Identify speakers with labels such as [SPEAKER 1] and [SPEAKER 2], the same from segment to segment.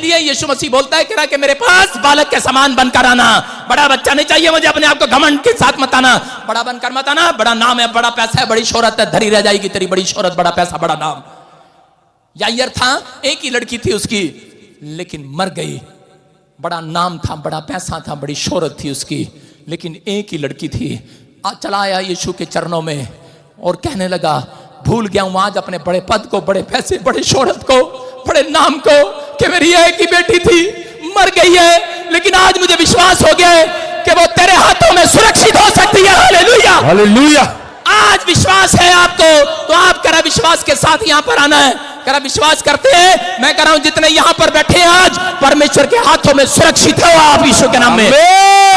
[SPEAKER 1] लिए यीशु मसीह बोलता है कि मेरे पास बालक के समान बनकर आना। बड़ा बच्चा नहीं चाहिए मुझे, अपने आप को घमंड के साथ मत आना, बड़ा बनकर मत आना। बड़ा नाम है, बड़ा पैसा है, बड़ी शोहरत है, धरी रह जाएगी तेरी बड़ी शोहरत, बड़ा पैसा, बड़ा नाम। यायर था, एक ही लड़की थी उसकी, लेकिन मर गई। बड़ा नाम था, बड़ा पैसा था, बड़ी शोहरत थी उसकी, लेकिन एक ही लड़की थी। चला आया यीशु के चरणों में और कहने लगा, भूल गया हूं आज अपने बड़े पद को, बड़े पैसे, बड़े शोहरत को, बड़े नाम को, कि मेरी एक ही बेटी थी, मर गई है, लेकिन आज मुझे विश्वास हो गया है कि वो तेरे हाथों में सुरक्षित हो सकती है। Hallelujah,
[SPEAKER 2] hallelujah.
[SPEAKER 1] आज विश्वास है आपको, तो आप करा विश्वास के साथ यहां पर आना है। करा विश्वास करते हैं, मैं कह रहा हूं जितने यहां पर बैठे हैं आज, परमेश्वर के हाथों में सुरक्षित है आप यीशु के नाम में।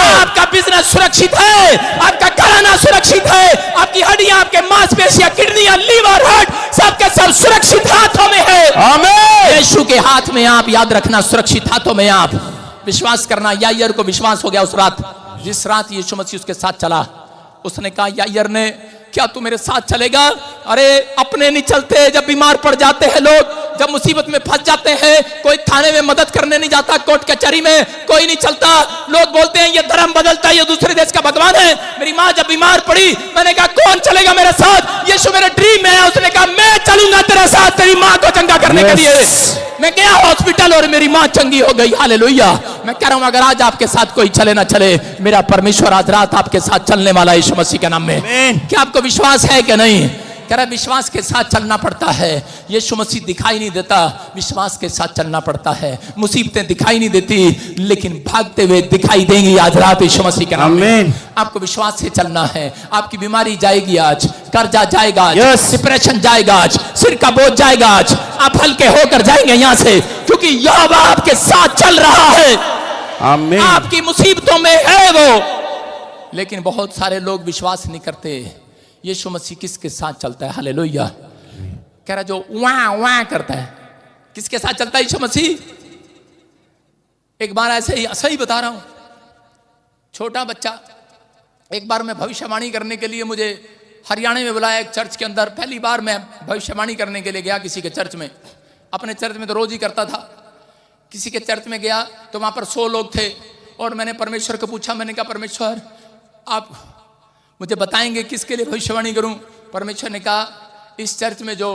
[SPEAKER 1] आपका बिजनेस सुरक्षित है, आपका घराना सुरक्षित है, आपकी हड्डियां, आपके मांसपेशियां, किडनियां, लीवर, हार्ट, सबके सब सुरक्षित हाथों में है।
[SPEAKER 2] आमीन।
[SPEAKER 1] यीशु के हाथ में आप, याद रखना, सुरक्षित हाथों में आप। विश्वास करना। यायर को विश्वास हो गया उस रात, जिस रात यीशु मसीह उसके साथ चला। उसने कहा, यायर ने, क्या तू मेरे साथ चलेगा? अरे अपने नहीं चलते, जब बीमार पड़ जाते हैं लोग, जब मुसीबत में फंस जाते हैं, कोई थाने में मदद करने नहीं जाता, कोर्ट कचहरी में कोई नहीं चलता। लोग बोलते हैं ये धर्म बदलता है, ये दूसरे देश का भगवान है। मेरी माँ जब बीमार पड़ी, मैंने कहा कौन चलेगा मेरे साथ? यीशु मेरे ड्रीम में है। उसने कहा मैं चलूंगा तेरे साथ, तेरी माँ को चंगा करने के लिए। मैं गया हॉस्पिटल और मेरी माँ चंगी हो गई। हालेलुया। मैं कह रहा हूं, अगर आज आपके साथ कोई चले ना चले, मेरा परमेश्वर आज रात आपके साथ चलने वाला यीशु मसीह के नाम में। क्या आपको विश्वास है कि नहीं? कह रहा विश्वास के साथ चलना पड़ता है। यीशु मसीह दिखाई नहीं देता, विश्वास के साथ चलना पड़ता है। मुसीबतें दिखाई नहीं देती, लेकिन भागते हुए दिखाई देंगी आज रात यीशु मसीह के नाम में। आपको विश्वास से चलना है। आपकी बीमारी जाएगी आज, कर्जा जाएगा आज, डिप्रेशन जाएगा आज, सिर का बोझ जाएगा आज। आप हल्के होकर जाएंगे यहां से, क्योंकि यहोवा आपके साथ चल रहा है।
[SPEAKER 2] आमीन।
[SPEAKER 1] आपकी मुसीबतों में है वो। लेकिन बहुत सारे लोग विश्वास नहीं करते यीशु मसीह किसके साथ चलता है। हालेलुया। कह रहा जो वाह वाह करता है, किसके साथ चलता है यीशु मसीह? एक बार ऐसे ही सही बता रहा हूं, छोटा बच्चा, एक बार मैं भविष्यवाणी करने के लिए मुझे हरियाणा में बुलाया एक चर्च के अंदर। पहली बार मैं भविष्यवाणी करने के लिए गया किसी के चर्च में। अपने चर्च में तो रोज ही करता था, किसी के चर्च में गया तो वहां पर 100 लोग थे। और मैंने परमेश्वर को पूछा, मैंने कहा परमेश्वर आप मुझे बताएंगे किसके लिए भविष्यवाणी करूं? परमेश्वर ने कहा इस चर्च में जो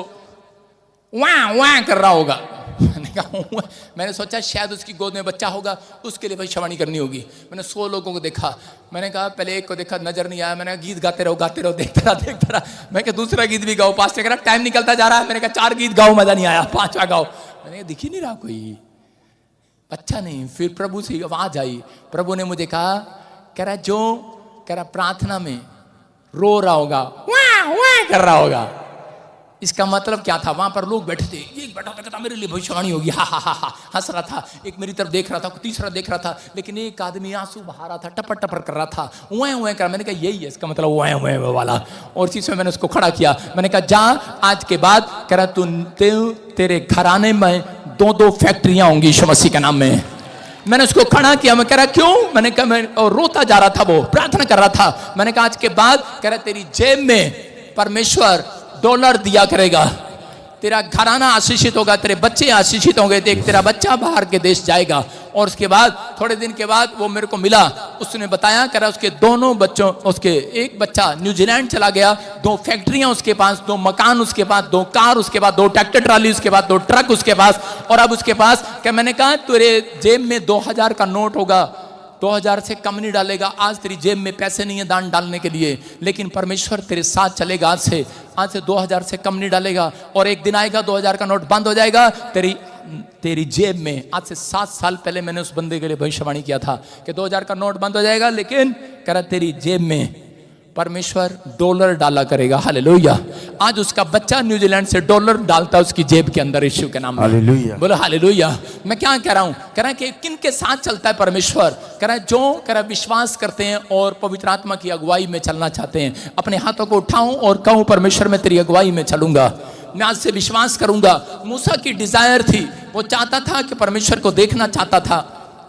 [SPEAKER 1] वाह वाह कर रहा होगा। मैंने कहा, मैंने सोचा शायद उसकी गोद में बच्चा होगा, उसके लिए भविष्यवाणी करनी होगी। मैंने 100 लोगों को देखा। मैंने कहा पहले एक को देखा, नजर नहीं आया। मैंने कहा गीत गाते रहो, देखता रहा। मैं कहा दूसरा गीत भी गाओ। पास कह रहा टाइम निकलता जा रहा है। मैंने कहा 4 गीत गाओ, मजा नहीं आया, 5वां गाओ। मैंने कहा दिख ही नहीं रहा कोई बच्चा नहीं। फिर प्रभु से आवाज आई। प्रभु ने मुझे कहा, कह रहा प्रार्थना में रो रहा होगा, वाह वाह कर रहा होगा। इसका मतलब क्या था? वहां पर लोग बैठे थे, एक बैठा था कहता मेरे लिए भविष्यवाणी होगी, हा हा हा हा, हंस रहा था। एक मेरी तरफ देख रहा था, तीसरा देख रहा था, लेकिन एक आदमी आंसू बहा रहा था, टपर टपर कर रहा था, उए उए कर। मैंने कहा यही है इसका मतलब, उए उए वाला। और चीज में मैंने उसको खड़ा किया। मैंने कहा जा आज के बाद, कह रहा तू तेरे घराने में 2-2 फैक्ट्रियां होंगी यीशु मसीह के नाम में। मैंने उसको खड़ा किया। मैं कह रहा क्यों? मैंने कहा मैं, और रोता जा रहा था, वो प्रार्थना कर रहा था। मैंने कहा आज के बाद, कह रहा तेरी जेब में परमेश्वर डॉलर दिया करेगा, तेरा घराना आशीषित होगा, तेरे बच्चे आशीषित होंगे, देख तेरा बच्चा बाहर के देश जाएगा। और उसके बाद थोड़े दिन के बाद वो मेरे को मिला, उसने बताया, कह रहा उसके दोनों बच्चों, उसके एक बच्चा न्यूजीलैंड चला गया, 2 फैक्ट्रियां उसके पास, 2 मकान उसके पास, 2 कार उसके पास, 2 ट्रैक्टर ट्राली उसके पास, 2 ट्रक उसके पास। और अब उसके पास क्या? मैंने कहा तेरे जेब में 2000 का नोट होगा, 2000 से कम नहीं डालेगा। आज तेरी जेब में पैसे नहीं है दान डालने के लिए, लेकिन परमेश्वर तेरे साथ चलेगा। आज से 2000 से कम नहीं डालेगा। और एक दिन आएगा 2000 का नोट बंद हो जाएगा तेरी जेब में। आज से 7 साल पहले मैंने उस बंदे के लिए भविष्यवाणी किया था कि 2000 का नोट बंद हो जाएगा, लेकिन कह रहा तेरी जेब में परमेश्वर डॉलर डाला करेगा। हालेलुया। आज उसका बच्चा न्यूजीलैंड से डॉलर डालता है उसकी जेब के अंदर यीशु के नाम में।
[SPEAKER 2] हालेलुया।
[SPEAKER 1] बोलो हालेलुया। मैं क्या कह रहा हूं? कह रहा है कि किन के साथ चलता है परमेश्वर? कह रहा है जो कह रहा विश्वास करते हैं और पवित्र आत्मा की अगुवाई में चलना चाहते हैं। अपने हाथों को उठाऊं और कहूं परमेश्वर मैं तेरी अगुवाई में चलूंगा, मैं आज से विश्वास करूंगा। मूसा की डिजायर थी, वो चाहता था कि परमेश्वर को देखना चाहता था।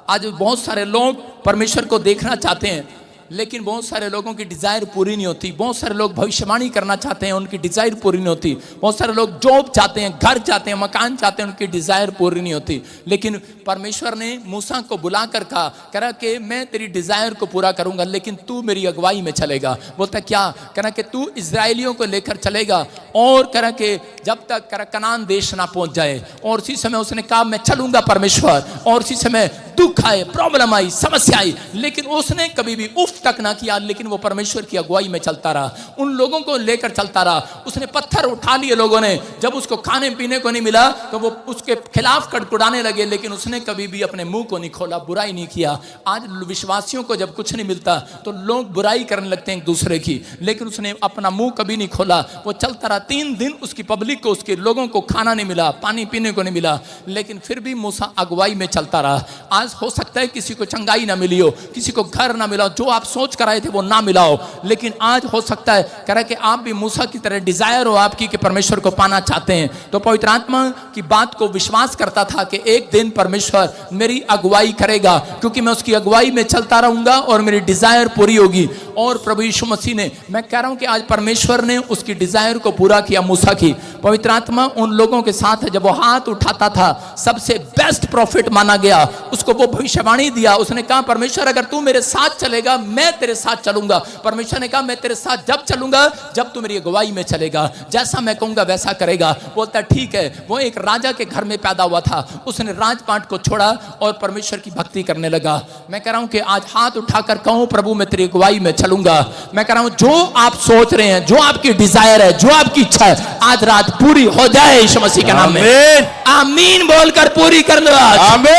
[SPEAKER 1] आज बहुत सारे लोग परमेश्वर को देखना चाहते हैं, लेकिन बहुत सारे लोगों की डिजायर पूरी नहीं होती। बहुत सारे लोग भविष्यवाणी करना चाहते हैं, उनकी डिजायर पूरी नहीं होती। बहुत सारे लोग जॉब चाहते हैं, घर चाहते हैं, मकान चाहते हैं, उनकी डिजायर पूरी नहीं होती। लेकिन परमेश्वर ने मूसा को बुलाकर कहा कि मैं तेरी डिजायर को पूरा करूंगा, लेकिन तू मेरी अगुवाई में चलेगा। बोलता क्या? कह कि तू इजराइलियों को लेकर चलेगा और कह कि जब तक कनान देश ना पहुंच जाए। और उसी समय उसने कहा मैं चलूंगा परमेश्वर। और उसी समय दुख आए, प्रॉब्लम आई, समस्या आई, लेकिन उसने कभी भी उफ तक ना किया, लेकिन वो परमेश्वर की अगुवाई में चलता रहा, उन लोगों को लेकर चलता रहा। उसने पत्थर उठा लिए लोगों ने, जब उसको खाने पीने को नहीं मिला तो वो उसके खिलाफ कड़कुड़ाने लगे, लेकिन उसने कभी भी अपने मुंह को नहीं खोला, बुराई नहीं किया। आज विश्वासियों को जब कुछ नहीं मिलता तो लोग बुराई करने लगते हैं एक दूसरे की, लेकिन उसने अपना मुंह कभी नहीं खोला। वो चलता रहा। 3 दिन उसकी पब्लिक को, उसके लोगों को खाना नहीं मिला, पानी पीने को नहीं मिला, लेकिन फिर भी मूसा अगुवाई में चलता रहा। आज हो सकता है किसी को चंगाई ना मिली हो, किसी को घर ना मिला हो, जो आप सोच कर आए थे वो ना मिला हो, लेकिन आज हो सकता है कह रहा कि आप भी मूसा की तरह डिजायर हो आपकी कि परमेश्वर को पाना चाहते हैं। तो पवित्र आत्मा की बात को विश्वास करता था कि एक दिन परमेश्वर मेरी अगुवाई करेगा, क्योंकि मैं उसकी अगुवाई में चलता रहूंगा और मेरी डिजायर पूरी होगी। और प्रभु यीशु मसीह ने, मैं कह रहा हूं कि आज परमेश्वर ने उसकी डिजायर को पूरा किया मूसा की। पवित्र आत्मा उन लोगों के साथ है, जब वो हाथ उठाता था सबसे बेस्ट प्रॉफिट माना गया, उसको वो भविष्यवाणी दिया। उसने कहा परमेश्वर अगर तू मेरे साथ चलेगा मैं तेरे साथ चलूंगा। परमेश्वर ने कहा मैं तेरे साथ जब चलूंगा जब तू मेरी अगुवाई में चलेगा, जैसा मैं कहूंगा वैसा करेगा। बोलता ठीक है। वो एक राजा के घर में पैदा हुआ था, उसने राजपाट को छोड़ा और परमेश्वर की भक्ति करने लगा। मैं कह रहा हूं कि आज हाथ उठाकर कहूं प्रभु मैं तेरी अगुवाई में चलूंगा। मैं कह रहा हूं जो आप सोच रहे हैं, जो आपकी डिजायर है, जो आपकी इच्छा है, आज रात पूरी हो जाए यीशु मसीह के नाम में। आमीन बोलकर पूरी कर लो आज। आमीन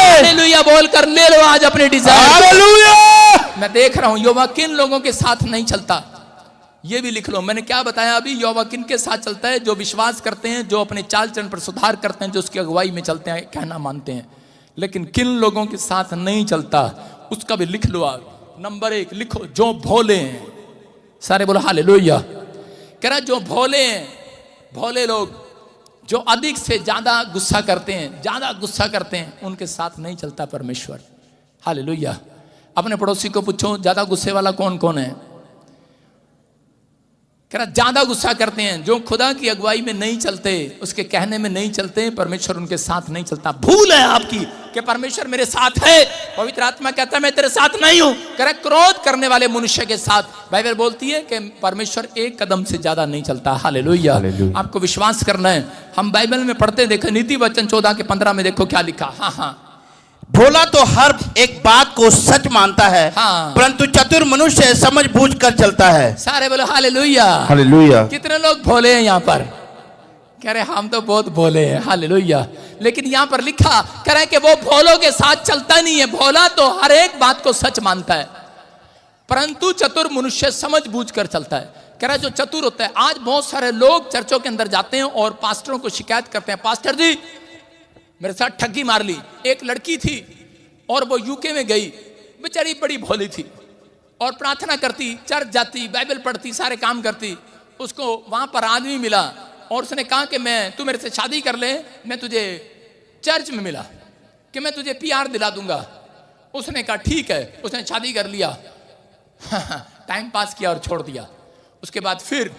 [SPEAKER 1] हालेलुया बोलकर ले लो आज अपनी डिजायर। हालेलुया। मैं देख रहा हूं यहोवा किन लोगों के साथ नहीं चलता, ये भी लिख लो। मैंने क्या बताया अभी? यहोवा किन के साथ चलता है? जो विश्वास करते हैं, जो अपने चाल चलन पर सुधार करते हैं, जो उसकी अगुवाई में चलते हैं, कहना मानते हैं। लेकिन किन लोगों के साथ नहीं चलता उसका भी लिख लो आप। नंबर 1 लिखो, जो भोले हैं। सारे बोलो हालेलुया। कह रहा जो भोले हैं, भोले लोग जो अधिक से ज्यादा गुस्सा करते हैं, ज्यादा गुस्सा करते हैं, उनके साथ नहीं चलता परमेश्वर। हालेलुया। अपने पड़ोसी को पूछो ज्यादा गुस्से वाला कौन कौन है? कह रहा ज्यादा गुस्सा करते हैं, जो खुदा की अगुवाई में नहीं चलते, उसके कहने में नहीं चलते, परमेश्वर उनके साथ नहीं चलता। भूल है आपकी कि परमेश्वर मेरे साथ है। पवित्र आत्मा कहता है मैं तेरे साथ नहीं हूं। कह रहा क्रोध करने वाले मनुष्य के साथ बाइबल बोलती है कि परमेश्वर एक कदम से ज्यादा नहीं चलता। हालेलुया। आपको विश्वास करना है। हम बाइबल में पढ़ते देखो, नीति वचन 14 के 15 में देखो क्या लिखा। हाँ,
[SPEAKER 2] भोला तो हर एक बात को सच मानता है,
[SPEAKER 1] हाँ।
[SPEAKER 2] परंतु चतुर मनुष्य समझ बूझ कर चलता है।
[SPEAKER 1] सारे बोलो हालेलुया।
[SPEAKER 2] हालेलुया।
[SPEAKER 1] कितने लोग भोले हैं यहाँ पर? कह रहे हम तो बहुत भोले हैं। हालेलुया। लेकिन यहाँ पर लिखा कह रहे कि वो भोलों के साथ चलता नहीं है। भोला तो हर एक बात को सच मानता है, परंतु चतुर मनुष्य समझ बूझ कर चलता है। कह रहा जो चतुर होता है, आज बहुत सारे लोग चर्चों के अंदर जाते हैं और पास्टरों को शिकायत करते हैं, पास्टर जी मेरे साथ ठगी मार ली। एक लड़की थी और वो यूके में गई, बेचारी बड़ी भोली थी और प्रार्थना करती, चर्च जाती, बाइबल पढ़ती, सारे काम करती। उसको वहां पर आदमी मिला और उसने कहा कि तू मेरे से शादी कर ले, मैं तुझे चर्च में मिला कि मैं तुझे PR दिला दूंगा। उसने कहा ठीक है। उसने शादी कर लिया, टाइम पास किया और छोड़ दिया। उसके बाद फिर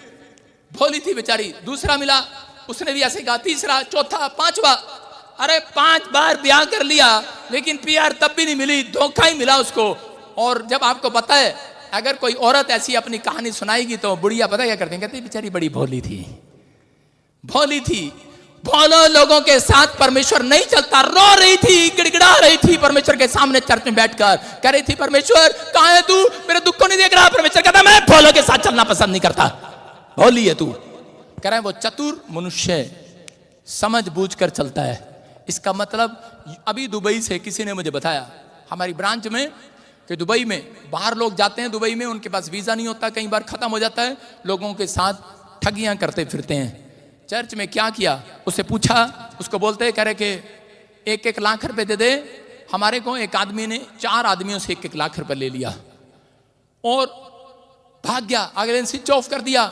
[SPEAKER 1] भोली थी बेचारी, दूसरा मिला, उसने भी ऐसे कहा, तीसरा, चौथा, 5वां। अरे 5 बार ब्याह कर लिया लेकिन PR तब भी नहीं मिली, धोखा ही मिला उसको। और जब आपको पता है अगर कोई औरत ऐसी अपनी कहानी सुनाएगी तो बुढ़िया पता क्या करते हैं, कहते बेचारी बड़ी भोली थी, भोली थी। भोलो लोगों के साथ परमेश्वर नहीं चलता। रो रही थी, गिड़गिड़ा रही थी परमेश्वर के सामने चर्च में बैठकर, कह रही थी परमेश्वर कहाँ है तू, मेरे दुख को नहीं देख रहा। परमेश्वर कहता मैं भोलों के साथ चलना पसंद नहीं करता, भोली है तू। कह रहा है वो चतुर मनुष्य समझ बूझ कर चलता है। इसका मतलब अभी दुबई से किसी ने मुझे बताया हमारी ब्रांच में कि दुबई में बाहर लोग जाते हैं, दुबई में उनके पास वीज़ा नहीं होता, कई बार ख़त्म हो जाता है, लोगों के साथ ठगियां करते फिरते हैं। चर्च में क्या किया, उससे पूछा, उसको बोलते कह रहे कि 1-1 लाख रुपए दे दे। हमारे को एक आदमी ने 4 आदमियों से 1-1 लाख रुपए ले लिया और भाग गया, अगले दिन स्विच ऑफ कर दिया।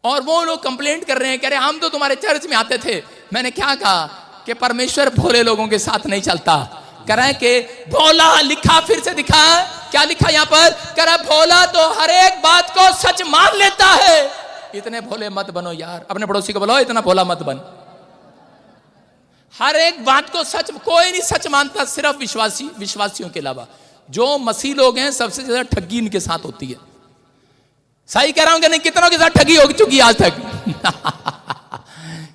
[SPEAKER 1] और वो लोग कंप्लेंट कर रहे हैं, कह रहे हम तो तुम्हारे चर्च में आते थे। मैंने क्या कहा कि परमेश्वर भोले लोगों के साथ नहीं चलता। कह रहे हैं कि भोला लिखा, फिर से दिखा, क्या लिखा यहां पर? कह रहा भोला तो हर एक बात को सच मान लेता है। इतने भोले मत बनो यार। अपने पड़ोसी को बोलो इतना भोला मत बन। हर एक बात को सच, कोई नहीं सच मानता, सिर्फ विश्वासियों के अलावा। जो मसीह लोग हैं सबसे ज्यादा ठगी इनके साथ होती है। सही कह रहा हूं कि नहीं? कितनों के साथ ठगी हो चुकी आज तक?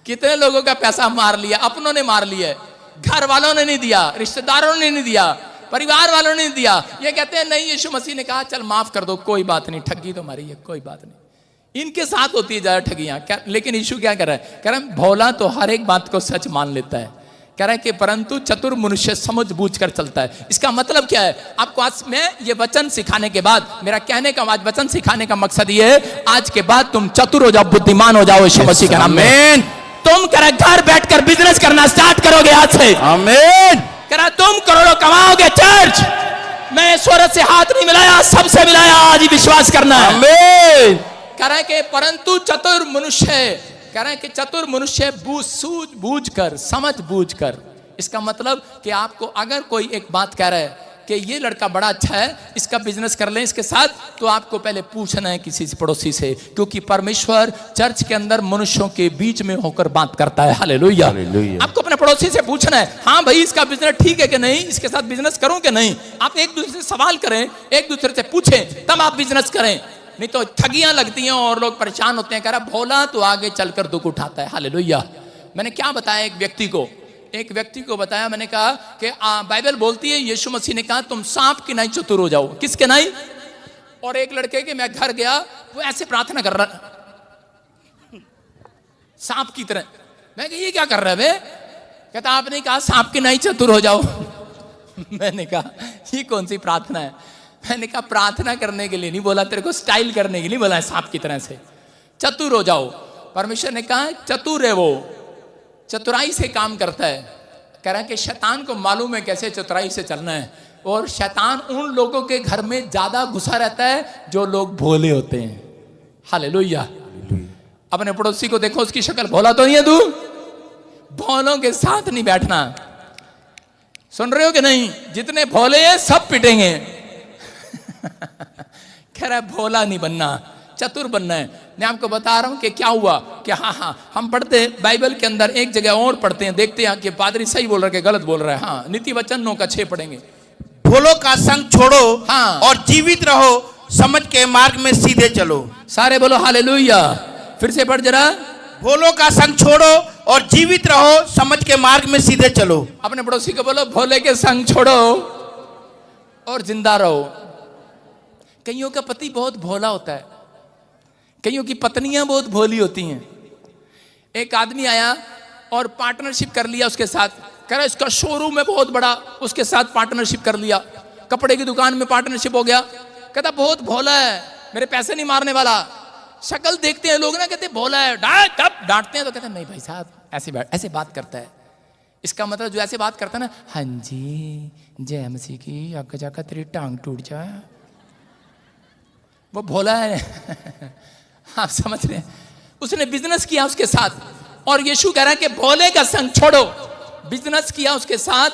[SPEAKER 1] कितने लोगों का पैसा मार लिया, अपनों ने मार लिया, घर वालों ने नहीं दिया, रिश्तेदारों ने नहीं दिया, परिवार वालों ने नहीं दिया। ये कहते हैं नहीं, यीशु मसीह ने कहा चल माफ कर दो, कोई बात नहीं, ठगी तो मारी है, कोई बात नहीं। इनके साथ होती है ज्यादा ठगियां। लेकिन यीशु क्या कर रहा है? कह रहा है भोला तो हर एक बात को सच मान लेता है। कह रहा है कि परंतु चतुर मनुष्य समझ बूझ कर चलता है। इसका मतलब क्या है? आपको आज मैं ये वचन सिखाने के बाद, मेरा कहने का आज वचन सिखाने का मकसद ये है, आज के बाद तुम चतुर हो जाओ, बुद्धिमान हो जाओ यीशु मसीह के नाम में। तुम कह रहा घर बैठकर बिजनेस करना स्टार्ट करोगे आज से। आमीन। कह रहा तुम करोड़ों कमाओगे। चर्च मैं स्वर्ग से हाथ नहीं मिलाया, सबसे मिलाया, आज ही विश्वास करना है। आमीन। कह रहा है कि परंतु चतुर मनुष्य, कह रहे हैं कि चतुर मनुष्य सूझ बूझ कर, समझ बूझ कर। इसका मतलब कि आपको अगर कोई एक बात कह रहा है कि ये लड़का बड़ा अच्छा है, इसका बिजनेस कर लें इसके साथ, तो आपको पहले पूछना है किसी से, पड़ोसी से, क्योंकि परमेश्वर चर्च के अंदर मनुष्यों के बीच में होकर बात करता है। हालेलुया। आपको अपने पड़ोसी से पूछना है, हाँ भाई इसका बिजनेस ठीक है कि नहीं, इसके साथ बिजनेस करूं कि नहीं। आप एक दूसरे से सवाल करें, एक दूसरे से पूछें, तब आप बिजनेस करें। नहीं तो ठगियां लगती हैं और लोग परेशान होते हैं। कह रहा भोला तो आगे चलकर दुख उठाता है। हालेलुया। मैंने क्या बताया एक व्यक्ति को बताया, मैंने कहा कि बाइबल बोलती है, यीशु मसीह ने कहा तुम सांप की नहीं चतुर हो जाओ। किसके नहीं? और एक लड़के के मैं घर गया, वो ऐसे प्रार्थना कर रहा सांप की तरह। मैं कहा ये क्या कर रहा है बे? कहता आपने कहा सांप की नहीं चतुर हो जाओ। मैंने कहा ये कौन सी प्रार्थना है? मैंने कहा प्रार्थना करने के लिए नहीं बोला, तेरे को स्टाइल करने के लिए बोला है, सांप की तरह से चतुर हो जाओ। परमेश्वर ने कहा चतुर है वो, चतुराई से काम करता है। कह रहा है कि शैतान को मालूम है कैसे चतुराई से चलना है, और शैतान उन लोगों के घर में ज्यादा घुसा रहता है जो लोग भोले होते हैं। हालेलुया। अपने पड़ोसी को देखो, उसकी शक्ल भोला तो नहीं है? तू भोलों के साथ नहीं बैठना। सुन रहे हो कि नहीं? जितने भोले हैं सब पिटेंगे। कह रहा है भोला नहीं बनना, चतुर बनना है। मैं आपको बता रहा हूं कि क्या हुआ कि हाँ हम पढ़ते बाइबल के अंदर एक जगह और पढ़ते हैं, देखते हैं कि पादरी सही बोल रहा है कि गलत बोल रहा है। हाँ, नीति वचन 9 का 6 पढ़ेंगे।
[SPEAKER 2] भोलों का संग छोड़ो,
[SPEAKER 1] हाँ,
[SPEAKER 2] और जीवित रहो, समझ के मार्ग में सीधे चलो। सारे
[SPEAKER 1] बोलो हालेलुया। फिर से पढ़ जरा।
[SPEAKER 2] भोलों का संग छोड़ो और जीवित रहो, समझ के मार्ग में सीधे चलो।
[SPEAKER 1] अपने पड़ोसी को बोलो भोले के संग छोड़ो और जिंदा रहो। कईयों का पति बहुत भोला होता है, कईयों की पत्नियां बहुत भोली होती हैं। एक आदमी आया और पार्टनरशिप कर लिया उसके साथ। कह रहा इसका शोरूम है बहुत बड़ा, उसके साथ पार्टनरशिप कर लिया। कपड़े की दुकान में पार्टनरशिप हो गया। कहता बहुत भोला है, मेरे पैसे नहीं मारने वाला। शक्ल देखते हैं लोग ना, कहते भोला है, डांटते हैं तो कहते हैं नहीं भाई साहब ऐसे बात करता है। इसका मतलब जो ऐसे बात करता है ना, हाँ जी जय मसीह की, आगे जाकर तेरी टांग टूट जाए, वो भोला है। आप समझ रहे हैं? उसने बिजनेस किया उसके साथ, और यीशु कह रहा है कि भोले का संग छोड़ो। बिजनेस किया उसके साथ,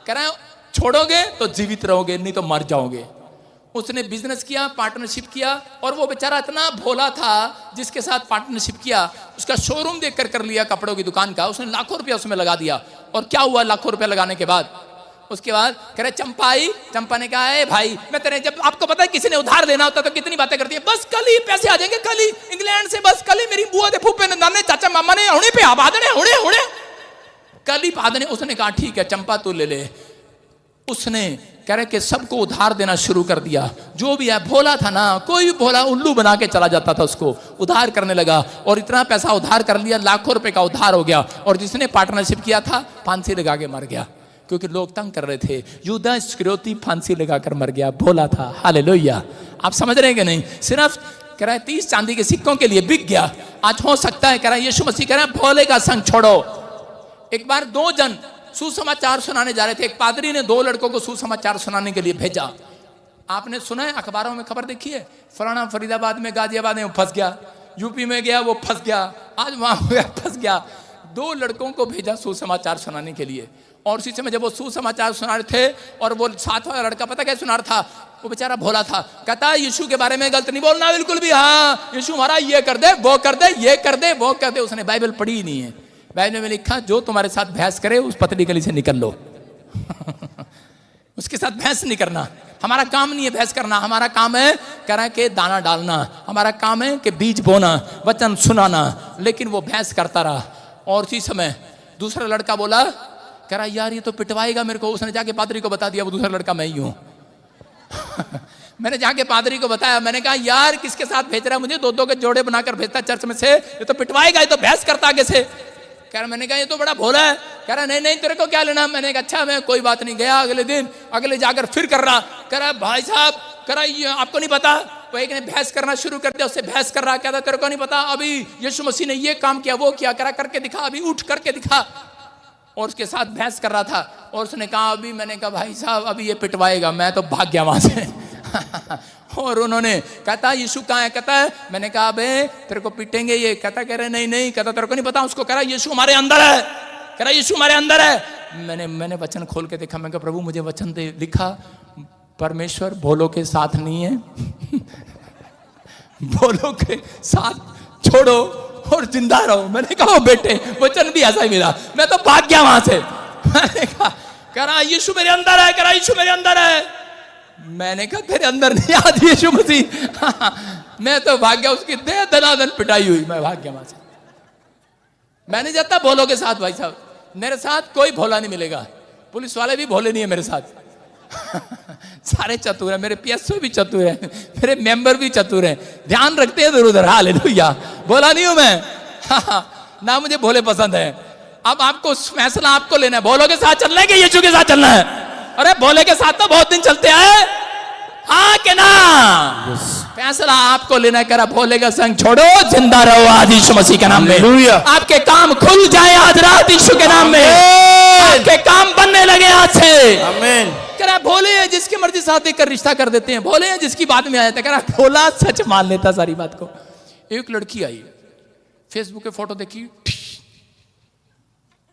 [SPEAKER 1] कह रहा है छोड़ोगे तो जीवित रहोगे, नहीं तो मर जाओगे। उसने बिजनेस किया, पार्टनरशिप किया, और वो बेचारा इतना भोला था जिसके साथ पार्टनरशिप किया, उसका शोरूम देख कर लिया कपड़ों की दुकान का। उसने लाखों रुपया उसमें लगा दिया। और क्या हुआ लाखों रुपया लगाने के बाद? उसके बाद कह रहे चंपा आई। चंपा ने कहा है भाई मैं तेरे, जब आपको पता है किसी ने उधार लेना होता तो कितनी बातें करती है, बस कल ही पैसे आ जाएंगे, कल ही इंग्लैंड से, बस कल ही मेरी बुआ दे फूफे ने नाने चाचा मामा ने हुणे पे आबाद ने हुणे कल ही पादने। उसने कहा ठीक है चंपा तू ले ले। उसने कह रहे कि सबको उधार देना शुरू कर दिया। जो भी है भोला था ना, कोई भोला उल्लू बना के चला जाता था, उसको उधार करने लगा। और इतना पैसा उधार कर लिया, लाखों रुपए का उधार हो गया। और जिसने पार्टनरशिप किया था फांसी लगा के मर गया, क्योंकि लोग तंग कर रहे थे। यूदा इस्करियोती फांसी लगाकर मर गया, भोला था। हालेलुया। आप समझ रहे हैं कि नहीं? सिर्फ कह रहा है 30 चांदी के सिक्कों के लिए बिक गया। आज हो सकता है, कह रहा है यीशु मसीह कह रहा है भोले का संग छोड़ो। एक बार 2 जन सुसमाचार सुनाने जा रहे थे। एक पादरी ने 2 लड़कों को सुसमाचार सुनाने के लिए भेजा। आपने सुना है, अखबारों में खबर देखी है, फलाना फरीदाबाद में, गाजियाबाद में फंस गया, यूपी में गया वो फंस गया, आज वहां फंस गया। 2 लड़कों को भेजा सुसमाचार सुनाने के लिए, और उसी समय जब वो सुसमाचार सुना रहे थे, और वो साथ वाला लड़का पता क्या सुना रहा था, वो बेचारा भोला था, कहता यीशु के बारे में गलत नहीं बोलना बिल्कुल भी, हाँ यीशु हमारा ये कर दे, वो कर दे, ये कर दे, वो कर दे। उसने बाइबल पढ़ी ही नहीं है। बाइबल में लिखा जो तुम्हारे साथ बहस करे उस पतली गली से निकल लो। उसके साथ बहस नहीं करना, हमारा काम नहीं है बहस करना, हमारा काम है करा के दाना डालना, हमारा काम है कि बीज बोना, वचन सुनाना। लेकिन वो बहस करता रहा। और उसी समय दूसरा लड़का बोला, कह रहा यार ये तो पिटवाएगा मेरे को। उसने जाके पादरी को बता दिया वो दूसरा लड़का मैं ही हूं। मैंने जाके पादरी को बताया, मैंने कहा यार किसके साथ भेज रहा है मुझे, दो दो के जोड़े बनाकर भेजता चर्च में से, ये तो पिटवाएगा, ये तो बहस करता आगे से। कह रहा, मैंने कहा ये तो बड़ा भोला है। कह रहा नहीं नहीं तेरे को क्या लेना। मैंने कहा अच्छा मैं कोई बात नहीं। गया अगले दिन, अगले जाकर फिर कर रहा, कह रहा भाई साहब, कह रहा ये आपको नहीं पता, वो एक ने बहस करना शुरू कर दिया, उससे बहस कर रहा, कहता तेरे को नहीं पता, अभी यीशु मसीह ने ये काम किया, वो किया, करा करके दिखा, अभी उठ करके दिखा। और उसके साथ बहस कर रहा था। और उसने कहा अभी, मैंने कहा भाई साहब अभी ये पिटवाएगा, मैं तो भाग गया वहां से। और उन्होंने कहता यीशु कहाँ है, कहता है, मैंने कहा अबे तेरे को पीटेंगे ये, कहता कह रहे नहीं नहीं, कहता तेरे को नहीं पता। उसको कह रहा यीशु हमारे अंदर है, कह रहा यीशु हमारे अंदर है। मैंने वचन खोल के देखा, मैं कहा प्रभु मुझे वचन दे। लिखा परमेश्वर भोलों के साथ नहीं है। भोलों के साथ छोड़ो और जिंदा रहो। मैंने कहा बेटे वचन भी ऐसा ही मिला, मैं तो भाग गया वहां से। मैंने कहा कह रहा यीशु मेरे अंदर है, कह रहा यीशु मेरे अंदर है। मैंने कहा तेरे अंदर नहीं आज यीशु मसीह। मैं तो भाग गया, उसकी दे दनादन पिटाई हुई, मैं भाग गया वहां से। मैं नहीं जाता भोलों के साथ भाई साहब, मेरे साथ कोई भोला नहीं मिलेगा। पुलिस वाले भी भोले नहीं है मेरे साथ। सारे चतुर हैं, मेरे पीएसओ भी चतुर हैं, मेरे मेंबर भी चतुर हैं, ध्यान रखते हैं इधर उधर। हालेलुया, भोला नहीं हूं मैं। ना मुझे भोले पसंद है। अब आपको फैसला आपको लेना है, भोलों के साथ चलना है कि यीशु के साथ चलना है। अरे भोले के साथ तो बहुत दिन चलते हैं, हाँ के ना। फैसला आपको लेना है। करा भोले का संग छोड़ो, जिंदा रहो आज यीशु मसीह के नाम में। आपके काम खुल जाए आज रात यीशु के नाम में, आपके काम बनने लगे आज से। आमीन। कह रहा भोले है जिसकी मर्जी साथ देकर रिश्ता कर देते हैं, भोले है जिसकी बात में आ जाता है। कह रहा भोला सच मान लेता सारी बात को। एक लड़की आई, फेसबुक पे फोटो देखी,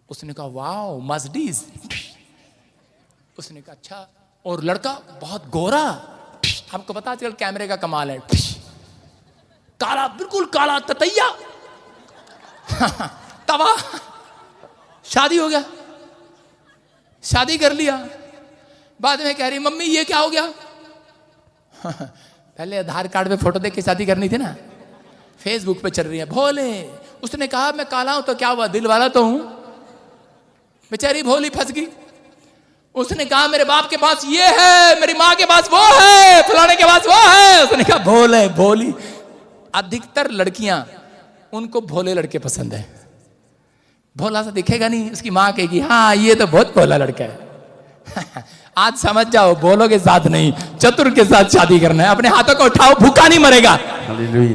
[SPEAKER 1] उसने कहा वाओ मर्सिडीज। उसने कहा अच्छा, और लड़का बहुत गोरा, आपको पता आजकल कैमरे का कमाल है, काला, बिल्कुल काला ततैया। तवा। शादी हो गया, शादी कर लिया। बाद में कह रही मम्मी ये क्या हो गया। पहले आधार कार्ड पे फोटो देख के शादी करनी थी ना, फेसबुक पे चल रही है भोले। उसने कहा मैं काला हूं तो क्या हुआ, दिल वाला तो हूं। बेचारी भोली फंस गई। उसने कहा मेरे बाप के पास ये है, मेरी माँ के पास वो है, फलाने के पास वो है। उसने कहा भोले भोली। अधिकतर लड़कियां उनको भोले लड़के पसंद है। भोला सा दिखेगा नहीं, उसकी माँ कहेगी हाँ ये तो बहुत भोला लड़का है। आज समझ जाओ भोलों के साथ नहीं, चतुर के साथ शादी करना है। अपने हाथों को उठाओ, भूखा नहीं मरेगा।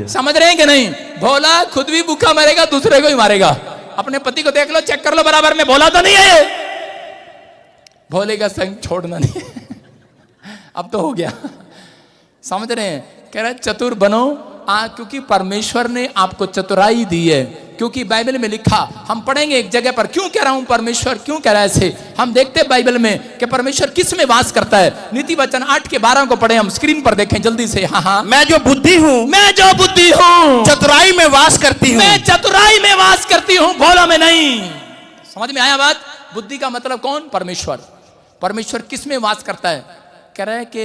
[SPEAKER 1] समझ रहे हैं कि नहीं। भोला खुद भी भूखा मरेगा, दूसरे को ही मारेगा। अपने पति को देख लो, चेक कर लो बराबर में, भोला तो नहीं है। भोले का संग छोड़ना नहीं। अब तो हो गया, समझ रहे हैं। कह रहे चतुर बनो, क्योंकि परमेश्वर ने आपको चतुराई दी है। क्योंकि बाइबल में लिखा, हम पढ़ेंगे एक जगह पर। क्यों कह रहा हूं परमेश्वर क्यों कह रहा है ऐसे, हम देखते हैं बाइबल में कि परमेश्वर किस में वास करता है। नीति वचन 8:12 को पढ़े, हम स्क्रीन पर देखें जल्दी से। हाँ,
[SPEAKER 2] मैं जो बुद्धि हूँ,
[SPEAKER 1] मैं जो बुद्धि हूँ
[SPEAKER 2] चतुराई में वास करती हूँ,
[SPEAKER 1] मैं चतुराई में वास करती हूँ, भोला में नहीं। समझ में आया बात। बुद्धि का मतलब कौन, परमेश्वर। परमेश्वर किस में वास करता है, कह रहा है कि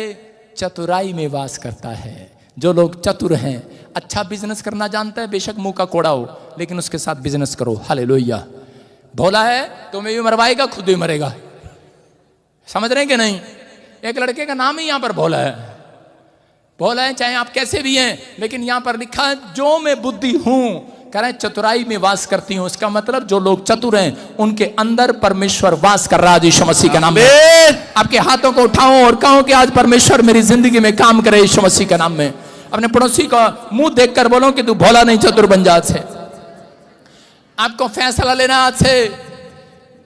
[SPEAKER 1] चतुराई में वास करता है। जो लोग चतुर हैं, अच्छा बिजनेस करना जानता है, बेशक मुंह का कोड़ा हो, लेकिन उसके साथ बिजनेस करो। हालेलुया। भोला है तो मैं भी मरवाएगा, खुद भी मरेगा। समझ रहे हैं कि नहीं। एक लड़के का नाम ही यहां पर भोला है। भोला है चाहे आप कैसे भी हैं, लेकिन यहां पर लिखा है जो मैं बुद्धि हूं, कह रहे चतुराई में वास करती हूं। इसका मतलब जो लोग चतुर हैं उनके अंदर परमेश्वर वास कर रहा है यीशु मसीह के नाम में। आपके हाथों को उठाओ और कहो कि आज परमेश्वर मेरी जिंदगी में काम करे यीशु मसीह के नाम में। अपने पड़ोसी का मुंह देखकर बोलो कि तू भोला नहीं चतुर बन जा। से आपको फैसला लेना आज से।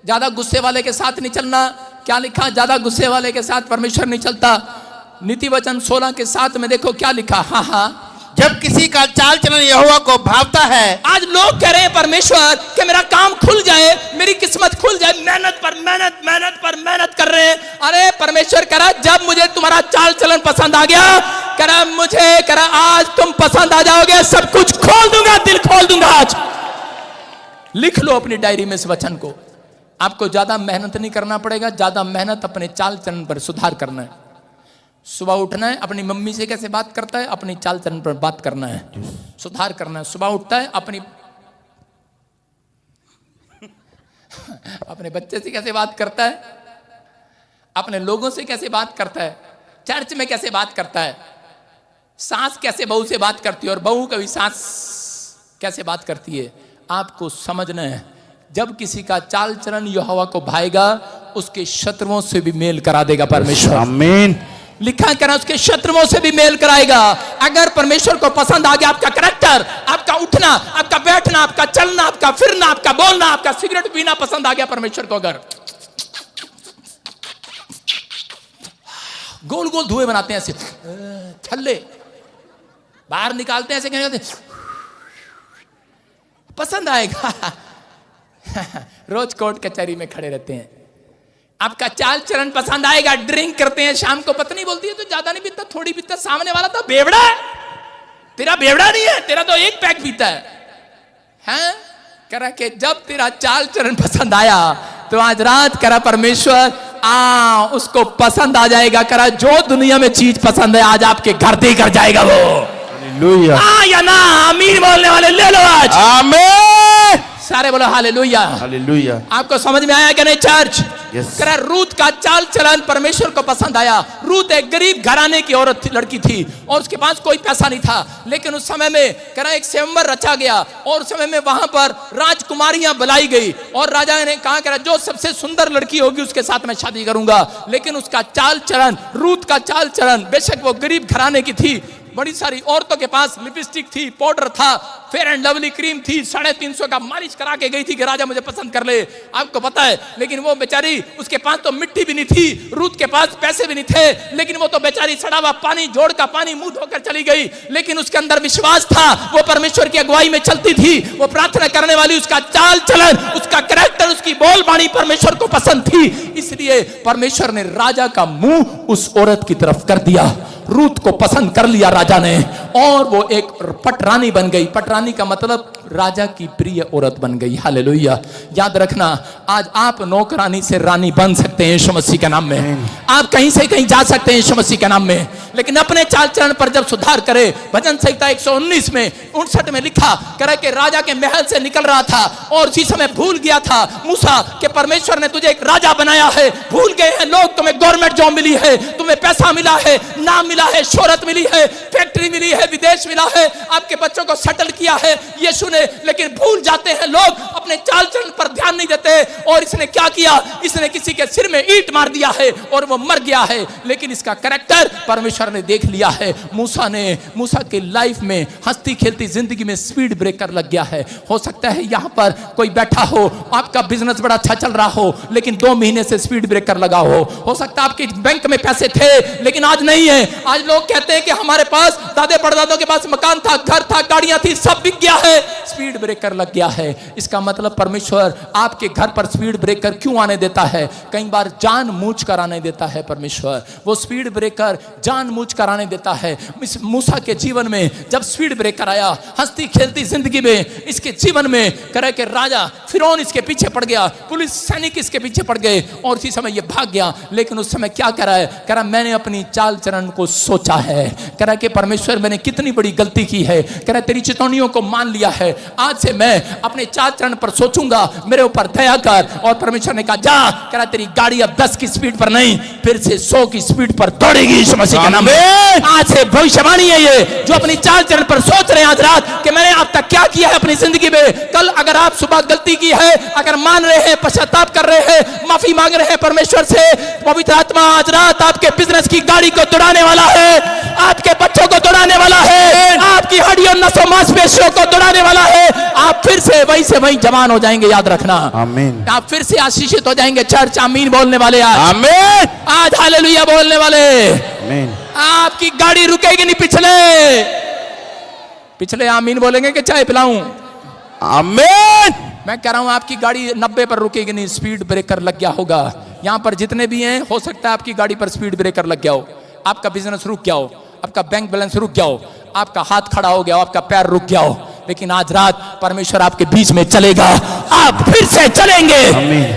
[SPEAKER 1] ज्यादा गुस्से वाले के साथ नहीं चलना। क्या लिखा, ज्यादा गुस्से वाले के साथ परमेश्वर नहीं चलता। नीति वचन 16 के 7 में देखो क्या लिखा। हाँ,
[SPEAKER 2] जब किसी का चाल चलन यहोवा को भावता है।
[SPEAKER 1] आज लोग कह रहे हैं परमेश्वर कि मेरा काम खुल जाए, मेरी किस्मत खुल जाए, मेहनत पर मेहनत, मेहनत पर मेहनत कर रहे हैं। अरे परमेश्वर कह रहा जब मुझे तुम्हारा चाल चलन पसंद आ गया, कह रहा मुझे, कह रहा आज तुम पसंद आ जाओगे, सब कुछ खोल दूंगा, दिल खोल दूंगा। आज लिख लो अपनी डायरी में इस वचन को। आपको ज्यादा मेहनत नहीं करना पड़ेगा, ज्यादा मेहनत अपने चाल चलन पर सुधार करना है। सुबह उठना है, अपनी मम्मी से कैसे बात करता है, अपनी चाल चलन पर बात करना है, सुधार करना है। सुबह उठता है, अपने बच्चे से कैसे बात करता है, अपने लोगों से कैसे बात करता है, चर्च में कैसे बात करता है, सास कैसे बहू से बात करती है और बहू कभी सास कैसे बात करती है। आपको समझना है जब किसी का चाल चलन यहोवा को भाएगा, उसके शत्रुओं से भी मेल करा देगा परमेश्वर।
[SPEAKER 2] आमीन।
[SPEAKER 1] लिखा करा उसके शत्रुओं से भी मेल कराएगा। अगर परमेश्वर को पसंद आ गया आपका कैरेक्टर, आपका उठना, आपका बैठना, आपका चलना, आपका फिरना, आपका बोलना, आपका सिगरेट पीना पसंद आ गया परमेश्वर को, अगर गोल गोल धुएं बनाते हैं ऐसे छल्ले बाहर निकालते हैं ऐसे, कहते पसंद आएगा। रोज कोर्ट कचहरी में खड़े रहते हैं, आपका चाल चलन पसंद आएगा। ड्रिंक करते हैं, शाम को पत्नी बोलती है तो ज्यादा नहीं पीता, थोड़ी पीता, सामने वाला तो बेवड़ा है, तेरा बेवड़ा नहीं है, तेरा तो एक पैक पीता है। हैं? करा कि जब तेरा चाल चलन पसंद आया तो आज रात करा परमेश्वर उसको पसंद आ जाएगा। करा जो दुनिया में चीज पसंद है आज आपके घर देकर जाएगा वो।
[SPEAKER 2] हालेलुया।
[SPEAKER 1] या ना आमीन बोलने वाले ले लो आज।
[SPEAKER 2] आमीन।
[SPEAKER 1] सारे बोलो हालेलुया।
[SPEAKER 2] हालेलुया।
[SPEAKER 1] आपको समझ में आया कि नहीं चर्च?
[SPEAKER 2] Yes.
[SPEAKER 1] करा रूत का चाल चलन परमेश्वर को पसंद आया। रूत एक गरीब घराने की औरत थी, लड़की थी, और उसके पास कोई पैसा नहीं था, लेकिन उस समय में करा एक स्वयंवर रचा गया और उस समय में वहां पर राजकुमारियां बुलाई गई और राजा ने कहा करा जो सबसे सुंदर लड़की होगी उसके साथ मैं शादी करूंगा। लेकिन उसका चाल चलन, रूत का चाल चलन, बेशक वो गरीब घराने की थी, बड़ी सारी औरतों के पास लिपस्टिक थी, पाउडर था, फेयर एंड लवली क्रीम थी, 350 का मालिश करा के गई थी कि राजा मुझे पसंद कर ले, आपको पता है। लेकिन वो बेचारी, उसके पास तो मिट्टी भी नहीं थी, रूत के पास पैसे भी नहीं थे, लेकिन वो तो बेचारी सड़ा हुआ पानी, जोड़ का पानी मुंह धोकर चली गई। लेकिन उसके अंदर विश्वास था, वो परमेश्वर की अगुवाई में चलती थी, वो प्रार्थना करने वाली, उसका चाल चलन, उसका कैरेक्टर, उसकी बोलबाणी परमेश्वर को पसंद थी। इसलिए परमेश्वर ने राजा का मुंह उस औरत की तरफ कर दिया। रूत को पसंद कर लिया राजा ने और वो एक पटरानी बन गई। पटरानी का मतलब राजा की प्रिय औरत बन गई। हालेलुया। याद रखना, आज आप नौकरानी से रानी बन सकते हैं यीशु मसीह के नाम में। आप कहीं से कहीं जा सकते हैं यीशु मसीह के नाम में, लेकिन अपने चाल चलन पर जब सुधार करे। भजन संहिता 119 में 59 में लिखा करे कि राजा के महल से निकल रहा था और उसी समय भूल गया था मूसा कि परमेश्वर ने तुझे एक राजा बनाया है। भूल गए हैं लोग, तुम्हें गवर्नमेंट जॉब मिली है, तुम्हें पैसा मिला है, नाम मिला है, शोहरत मिली है, फैक्ट्री मिली है, विदेश मिला है, आपके बच्चों को सेटल किया है यीशु ने, लेकिन भूल जाते हैं लोग, अपने चाल चलन पर ध्यान नहीं देते। और इसने क्या किया? इसने किसी के सिर में ईंट मार दिया है और वो मर गया है, लेकिन इसका कैरेक्टर परमेश्वर ने देख लिया है। मूसा के लाइफ में हंसती खेलती जिंदगी में स्पीड ब्रेकर लग गया है। हो सकता है यहां पर कोई बैठा हो, आपका बिजनेस बड़ा अच्छा चल रहा हो, लेकिन 2 महीने से स्पीड ब्रेकर लगा हो सकता है आपके बैंक में पैसे थे लेकिन आज नहीं है। आज लोग कहते हैं कि हमारे पास, दादे परदादों के पास मकान था, घर था, गाड़ियां थी, सब बिक गया है, स्पीड ब्रेकर लग गया है। इसका मतलब परमेश्वर आपके घर पर स्पीड ब्रेकर क्यों आने देता है? कई बार जानबूझ कर आने देता है परमेश्वर। वो स्पीड ब्रेकर जानबूझ कर आने देता है। इस मूसा के जीवन में जब स्पीड ब्रेकर आया, हंसती खेलती जिंदगी में इसके जीवन में करे कि राजा फिरौन इसके पीछे पड़ गया, पुलिस सैनिक इसके पीछे पड़ गए और इसी समय ये भाग गया। लेकिन उस समय क्या करा है? करा मैंने अपनी चाल चलन को सोचा है, करा कि परमेश्वर मैंने कितनी बड़ी गलती की है, करा तेरी चेतावनियों को मान लिया है, आज से मैं अपने चाल चलन पर सोचूंगा, मेरे ऊपर दया कर। और परमेश्वर ने कहा जा, करा तेरी गाड़ी अब 10 की स्पीड पर नहीं, फिर से 100 की स्पीड पर दौड़ेगी यीशु मसीह के नाम में। आज से भविष्यवाणी है ये, जो अपनी चाल चलन पर सोच रहे हैं आज रात कि मैंने अब तक क्या किया है अपनी जिंदगी में। कल अगर आप सुबह गलती की है, अगर मान रहे हैं, पश्चाताप कर रहे हैं, माफी मांग रहे हैं परमेश्वर से, पवित्र आत्मा आज रात आपके बिजनेस की गाड़ी को दौड़ाने वाला है, आपके बच्चों को दौड़ाने वाला है, आपकी हड्डियों नसों मांसपेशियों को दौड़ाने वाला है। आप फिर से वहीं जवान हो जाएंगे, याद रखना।
[SPEAKER 2] आमीन।
[SPEAKER 1] आप फिर से आशीषित हो जाएंगे। चर्च आमीन बोलने वाले आज,
[SPEAKER 2] आमीन,
[SPEAKER 1] आज हालेलुया बोलने वाले।
[SPEAKER 2] आमीन।
[SPEAKER 1] आपकी गाड़ी रुकेगी नहीं पिछले, पिछले आमीन बोलेंगे कि चाय पिलाऊं?
[SPEAKER 2] आमीन।
[SPEAKER 1] मैं कह रहा हूं आपकी गाड़ी 90 पर रुकेगी नहीं, स्पीड ब्रेकर लग गया होगा। यहां पर जितने भी हैं, हो सकता है आपकी गाड़ी पर स्पीड ब्रेकर लग गया हो, आपका बिजनेस रुक गया हो, आपका बैंक बैलेंस रुक गया हो, आपका हाथ खड़ा हो गया हो, आपका पैर रुक गया हो, लेकिन आज रात परमेश्वर आपके बीच में चलेगा, आप फिर से चलेंगे,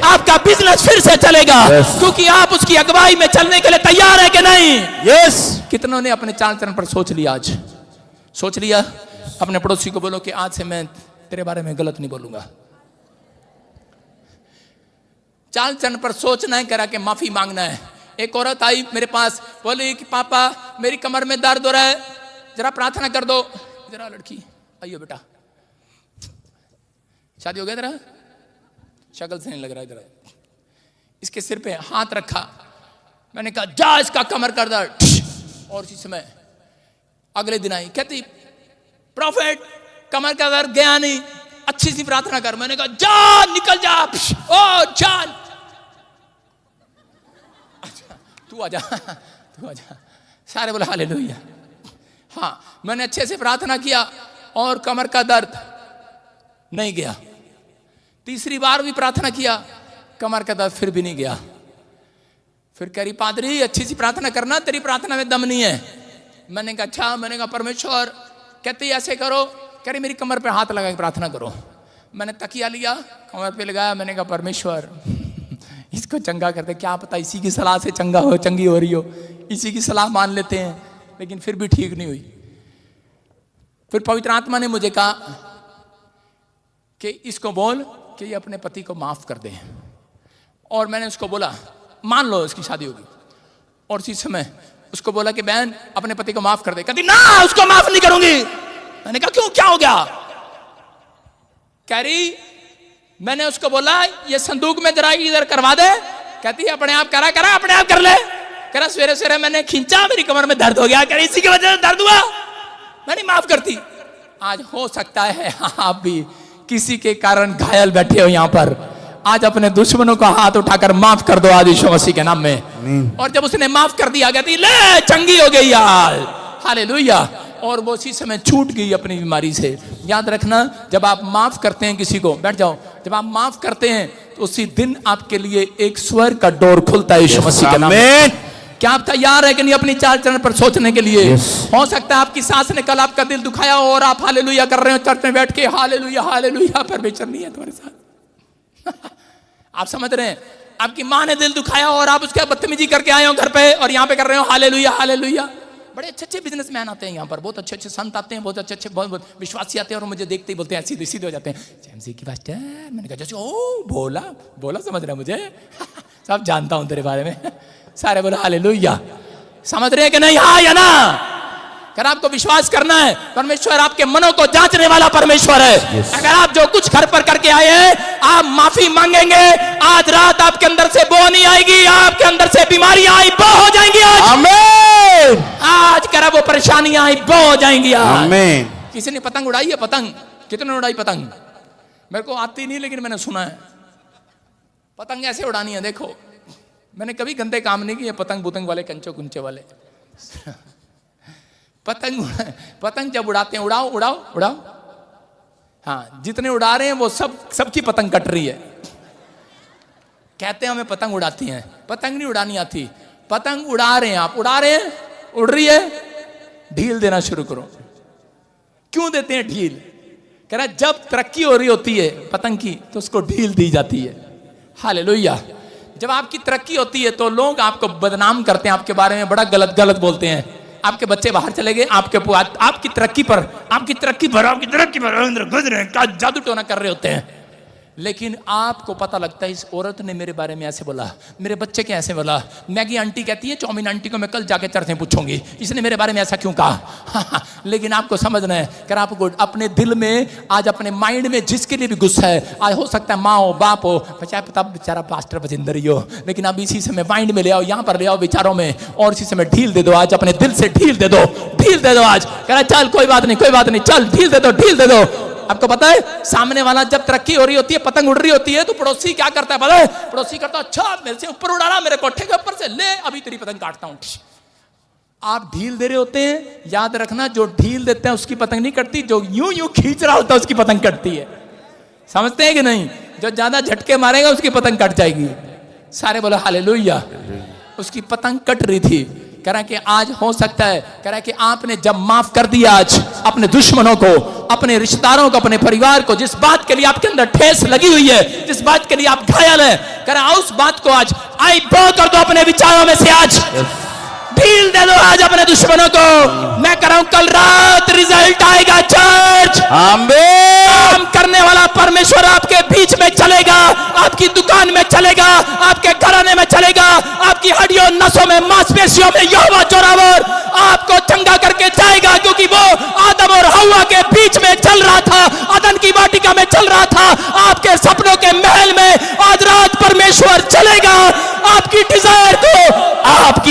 [SPEAKER 1] आपका बिजनेस फिर से चलेगा, क्योंकि आप उसकी अगुवाई में चलने के लिए तैयार है कि नहीं?
[SPEAKER 2] यस।
[SPEAKER 1] कितनों ने अपने चाल चलन पर सोच लिया? आज सोच लिया? अपने पड़ोसी को बोलो कि आज से मैं तेरे बारे में गलत नहीं बोलूंगा। चाल चलन पर सोचना है, करा के माफी मांगना है। एक औरत आई मेरे पास, बोली कि पापा मेरी कमर में दर्द हो रहा है, जरा प्रार्थना कर दो। जरा लड़की आइयो बेटा, शादी हो गया तेरा? शक्ल से नहीं लग रहा है। जरा इसके सिर पे हाथ रखा, मैंने कहा जा इसका कमर कर दर्द। और इसी समय अगले दिन आई, कहती प्रॉफिट कमर का दर्द गया नहीं, अच्छी सी प्रार्थना कर। मैंने कहा जा निकल जा, ओ जान तू आजा, तू आजा। सारे बोले हालेलुया। हाँ, मैंने अच्छे से प्रार्थना किया और कमर का दर्द नहीं गया। तीसरी बार भी प्रार्थना किया, कमर का दर्द फिर भी नहीं गया। फिर कह रही पादरी अच्छी सी प्रार्थना करना, तेरी प्रार्थना में दम नहीं है। मैंने कहा अच्छा। मैंने कहा परमेश्वर, कहती ऐसे करो, कह रही मेरी कमर पे हाथ लगा के प्रार्थना करो। मैंने तकिया लिया, कमर पे लगाया, मैंने कहा परमेश्वर इसको चंगा करते, क्या पता इसी की सलाह से चंगी हो रही हो, इसी की सलाह मान लेते हैं, लेकिन फिर भी ठीक नहीं हुई। फिर पवित्र आत्मा ने मुझे कहा कि इसको बोल कि ये अपने पति को माफ कर दे। और मैंने उसको बोला मान लो इसकी शादी होगी। और इसी समय उसको बोला कि बहन अपने पति को माफ कर दे। कहती ना उसको माफ नहीं करूंगी। मैंने कहा क्यों, क्या हो गया? कह रही मैंने उसको बोला ये संदूक में जरा इधर करवा दे। कहती अपने आप करा अपने आप कर ले। कह रहा सवेरे सवेरे मैंने खींचा, मेरी कमर में दर्द हो गया। कह रही इसी की वजह से दर्द हुआ, मैं नहीं माफ करती। आज हो सकता है आप भी किसी के कारण घायल बैठे हो यहाँ पर, आज अपने दुश्मनों का हाथ उठाकर माफ कर दो आज यीशु मसीह के नाम में। और जब उसने माफ कर दिया, कहती ले चंगी हो गई यार, हालेलुया। और वो उसी समय छूट गई अपनी बीमारी से। याद रखना, जब आप माफ करते हैं किसी को, बैठ जाओ, जब आप माफ करते हैं तो उसी दिन आपके लिए एक स्वर्ग का डोर खुलता है यीशु मसीह के नाम में। क्या आप तैयार है कि नहीं अपनी चाल चलन पर सोचने के लिए? हो सकता है आपकी सास ने कल आपका दिल दुखाया हो और आप हालेलुया कर रहे हो चर्च में बैठ के, हालेलुया हालेलुया, परमेश्वर नहीं है तुम्हारे साथ। आप समझ रहे हैं? आपकी माँ ने दिल दुखाया और आप उसके बदतमीजी करके आए हो घर पे और यहाँ पे कर रहे हो हालेलुया हालेलुया। बड़े अच्छे अच्छे बिजनेसमैन आते हैं यहाँ पर, बहुत अच्छे अच्छे संत आते हैं, बहुत अच्छे अच्छे बहुत विश्वासी आते हैं और मुझे देखते ही बोलते हैं सीधे सीधे हो जाते हैं, जेमसी की पास्टर। मैंने कहा जैसे ओ बोला बोला समझ रहे मुझे सब जानता हूँ तेरे बारे में। सारे बोला हालेलुया। समझ रहे हैं कि नहीं? हाँ या ना? अगर आपको विश्वास करना है, परमेश्वर आपके मनों को जांचने वाला परमेश्वर है। अगर आप जो कुछ घर पर करके आए हैं, आप माफी मांगेंगे, आज रात आपके अंदर से बो नहीं आएगी, आपके अंदर से बीमारियां आई बो हो जाएंगी। आज आमीन। आज करा वो परेशानियां आई बो हो जाएंगी। आमीन। किसी ने पतंग उड़ाई है? पतंग कितने ने उड़ाई पतंग? मेरे को आती नहीं, लेकिन मैंने सुना है पतंग ऐसे उड़ानी है। देखो, मैंने कभी गंदे काम नहीं किए, पतंग बुतंग वाले, कंचो कुंचे वाले। पतंग जब उड़ाते हैं, उड़ाओ उड़ाओ उड़ाओ। हाँ, जितने उड़ा रहे हैं वो सबकी पतंग कट रही है। कहते हैं हमें पतंग उड़ाती हैं, पतंग नहीं उड़ानी आती। पतंग उड़ा रहे हैं, आप उड़ा रहे हैं, उड़ रही है, ढील देना शुरू करो। क्यों देते हैं ढील? कह रहा जब तरक्की हो रही होती है पतंग की तो उसको ढील दी जाती है। हालेलुया। जब आपकी तरक्की होती है तो लोग आपको बदनाम करते हैं, आपके बारे में बड़ा गलत गलत बोलते हैं। आपके बच्चे बाहर चले गए, आपकी तरक्की पर जादू टोना कर रहे होते हैं, लेकिन आपको पता लगता है इस औरत ने मेरे बारे में ऐसे बोला, मेरे बच्चे के ऐसे बोला। मैगी आंटी कहती है चाउमीन आंटी को मैं कल जाके चर्च में पूछूंगी इसने मेरे बारे में ऐसा क्यों कहा। लेकिन आपको समझना है कि आपको अपने दिल में, आज अपने माइंड में जिसके लिए भी गुस्सा है, आज हो सकता है माँ हो, बाप हो, चाहे पता बेचारा पास्टर बजिंदर ही हो, लेकिन अब इसी समय माइंड में ले आओ, यहाँ पर ले आओ विचारों में, और इसी समय ढील दे दो। आज अपने दिल से ढील दे दो, ढील दे दो। आज कह रहा चल कोई बात नहीं, कोई बात नहीं, चल ढील दे दो, ढील दे दो। आपको पता है सामने वाला जब तरक्की हो रही होती है, पतंग उड़ रही होती है, तो पड़ोसी क्या करता है पता है? पड़ोसी करता है अच्छा मेरे से ऊपर उड़ा रहा, मेरे कोठे के ऊपर से, ले अभी तेरी पतंग काटता हूं। आप ढील दे रहे होते हैं, याद रखना जो ढील देते हैं उसकी पतंग नहीं कटती, जो यूं यूं खींच रहा होता है उसकी पतंग कटती है। समझते हैं कि नहीं? जो ज्यादा झटके मारेगा उसकी पतंग कट जाएगी। सारे बोले हालेलुया। उसकी पतंग कट रही थी। कह रहा है कि आज हो सकता है, कह रहा है कि आपने जब माफ कर दिया आज अपने दुश्मनों को, अपने रिश्तेदारों को, अपने परिवार को, जिस बात के लिए आपके अंदर ठेस लगी हुई है, जिस बात के लिए आप घायल हैं, कह रहा है उस बात को आज आई बो कर दो अपने विचारों में से। आज ढील दे दो आज अपने दुश्मनों को। मैं कह रहा हूं कल रात रिजल्ट आएगा चर्च।
[SPEAKER 2] आमीन।
[SPEAKER 1] काम करने वाला परमेश्वर आपके बीच में चलेगा, आपकी दुकान में चलेगा, आपके घराने में चलेगा, आपकी हड्डियों नसों में मांसपेशियों में यहोवा जोरावर आपको चंगा करके जाएगा, क्योंकि वो आदम और हव्वा के बीच में चल रहा था, अदन की वाटिका में चल रहा था, आपके सपनों के महल में आज रात परमेश्वर चलेगा, आपकी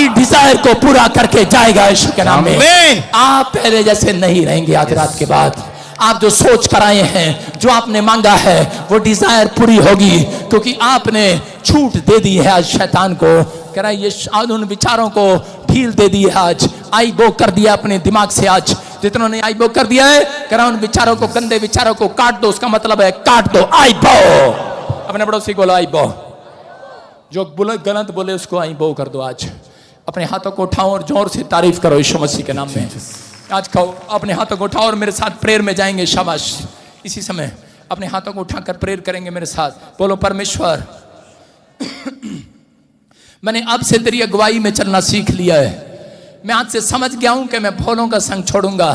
[SPEAKER 1] डिजायर को पूरा करके जाएगा यीशु के नाम में। आप पहले जैसे नहीं रहेंगे आज रात के बाद। आप जो सोच कर आए हैं, जो आपने मांगा है, वो डिजायर पूरी होगी, क्योंकि आपने छूट दे दी है आज शैतान को। कह रहा है ये उन विचारों को ढील दे दी है आज, आई बो कर दिया अपने दिमाग से। आज जितनों ने आई बो कर दिया है, कह रहा उन विचारों को, गंदे विचारों को काट दो। उसका मतलब है काट दो, आई बो। अपने पड़ोसी को बोलो आई बो। जो बोले गलत बोले उसको आई बो कर दो। आज अपने हाथों को उठाओ और जोर से तारीफ करो यीशु मसीह के नाम में। आज कहो, अपने हाथों को उठाओ और मेरे साथ प्रेयर में जाएंगे। शाबाश। इसी समय अपने हाथों को उठाकर प्रेयर करेंगे मेरे साथ। बोलो परमेश्वर मैंने अब से तेरी अगुवाई में चलना सीख लिया है। मैं आज से समझ गया हूं कि मैं भोलों का संग छोड़ूंगा,